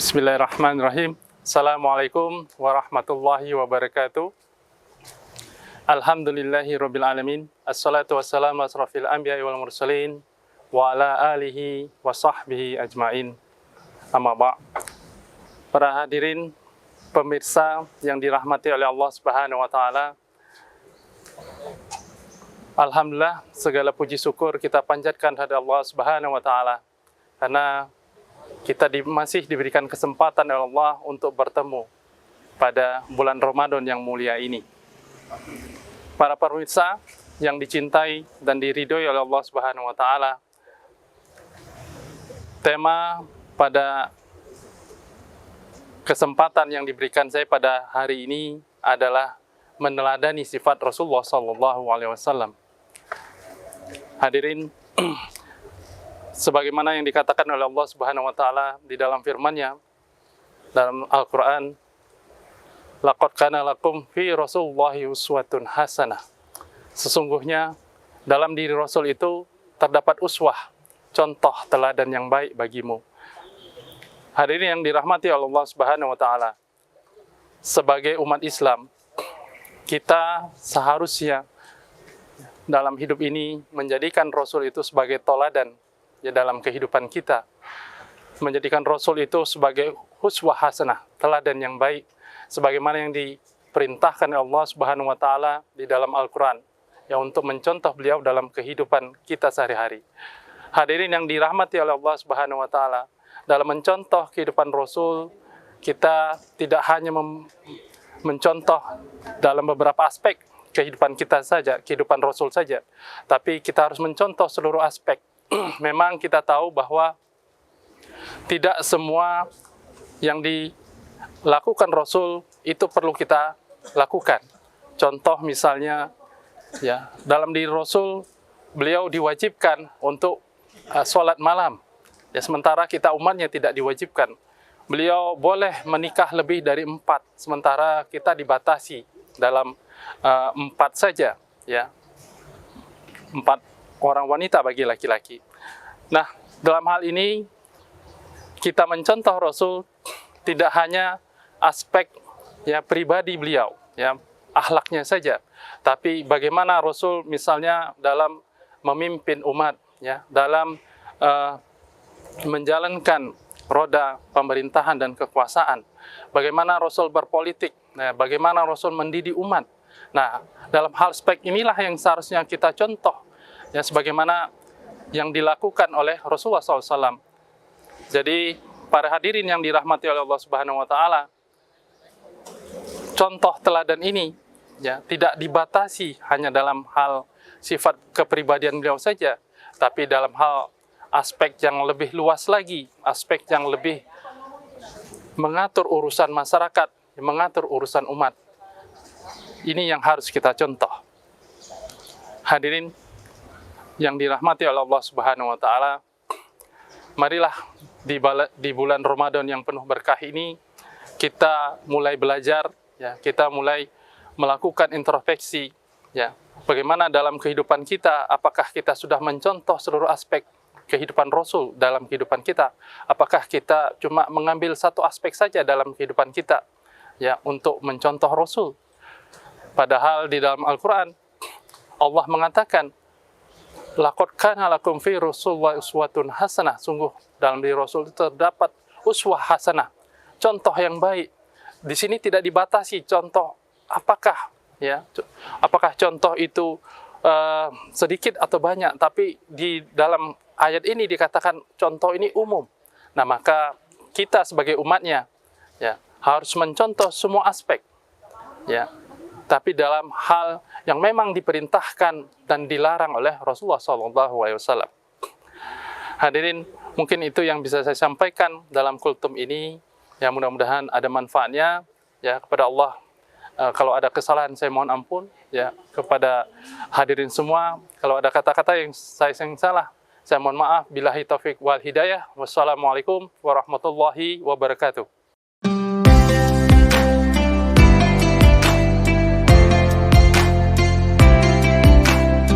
Bismillahirrahmanirrahim. Assalamualaikum warahmatullahi wabarakatuh. Alhamdulillahirabbil alamin. Assalatu wassalamu ala asrofil anbiya'i wal mursalin wa ala alihi wa sahbihi ajmain. Amma ba'. Para hadirin pemirsa yang dirahmati oleh Allah Subhanahu wa taala. Alhamdulillah, segala puji syukur kita panjatkan kepada Allah Subhanahu wa taala karena kita masih diberikan kesempatan oleh Allah untuk bertemu pada bulan Ramadan yang mulia ini. Para pemirsa yang dicintai dan diridhoi oleh Allah Subhanahu wa taala, tema pada kesempatan yang diberikan saya pada hari ini adalah meneladani sifat Rasulullah SAW. Hadirin, sebagaimana yang dikatakan oleh Allah Subhanahu wa taala di dalam firman-Nya dalam Al-Qur'an, laqad kana lakum fi Rasulillahi uswatun hasanah. Sesungguhnya dalam diri Rasul itu terdapat uswah, contoh teladan yang baik bagimu. Hadirin yang dirahmati oleh Allah Subhanahu wa taala, sebagai umat Islam, kita seharusnya dalam hidup ini menjadikan Rasul itu sebagai teladan ya dalam kehidupan kita, menjadikan Rasul itu sebagai uswah hasanah, teladan yang baik, sebagaimana yang diperintahkan oleh Allah Subhanahu wa taala di dalam Al-Qur'an, ya untuk mencontoh beliau dalam kehidupan kita sehari-hari. Hadirin yang dirahmati oleh Allah Subhanahu wa taala, dalam mencontoh kehidupan Rasul, kita tidak hanya mencontoh dalam beberapa aspek kehidupan kita saja, kehidupan Rasul saja, tapi kita harus mencontoh seluruh aspek. Memang kita tahu bahwa tidak semua yang dilakukan Rasul itu perlu kita lakukan. Contoh misalnya, ya, dalam diri Rasul, beliau diwajibkan untuk sholat malam. Ya, sementara kita umatnya tidak diwajibkan. Beliau boleh menikah lebih dari 4, sementara kita dibatasi dalam 4 saja, ya, 4 orang wanita bagi laki-laki. Nah, dalam hal ini kita mencontoh Rasul tidak hanya aspek ya pribadi beliau, ya akhlaknya saja, tapi bagaimana Rasul misalnya dalam memimpin umat, ya dalam menjalankan roda pemerintahan dan kekuasaan. Bagaimana Rasul berpolitik, nah, bagaimana Rasul mendidik umat. Nah, dalam hal aspek inilah yang seharusnya kita contoh, ya sebagaimana yang dilakukan oleh Rasulullah SAW. Jadi para hadirin yang dirahmati oleh Allah Subhanahu wa taala, contoh teladan ini ya tidak dibatasi hanya dalam hal sifat kepribadian beliau saja, tapi dalam hal aspek yang lebih luas lagi, aspek yang lebih mengatur urusan masyarakat, mengatur urusan umat. Ini yang harus kita contoh. Hadirin yang dirahmati oleh Allah Subhanahu wa taala, marilah di bulan Ramadan yang penuh berkah ini kita mulai belajar, ya, kita mulai melakukan introspeksi, ya. Bagaimana dalam kehidupan kita, apakah kita sudah mencontoh seluruh aspek kehidupan Rasul dalam kehidupan kita? Apakah kita cuma mengambil satu aspek saja dalam kehidupan kita, ya, untuk mencontoh Rasul? Padahal di dalam Al-Qur'an Allah mengatakan, laqad kana lakum fi Rasulillahi uswatun hasanah. Sungguh dalam diri Rasul itu terdapat uswah hasanah, contoh yang baik. Di sini tidak dibatasi contoh apakah, ya, apakah contoh itu sedikit atau banyak, tapi di dalam ayat ini dikatakan contoh ini umum. Nah, maka kita sebagai umatnya, ya, harus mencontoh semua aspek, ya, tapi dalam hal yang memang diperintahkan dan dilarang oleh Rasulullah SAW. Hadirin, mungkin itu yang bisa saya sampaikan dalam kultum ini. Ya, mudah-mudahan ada manfaatnya. Ya, kepada Allah, kalau ada kesalahan saya mohon ampun. Ya, kepada hadirin semua, kalau ada kata-kata yang salah, saya mohon maaf. Billahi taufik wal hidayah. Wassalamualaikum warahmatullahi wabarakatuh.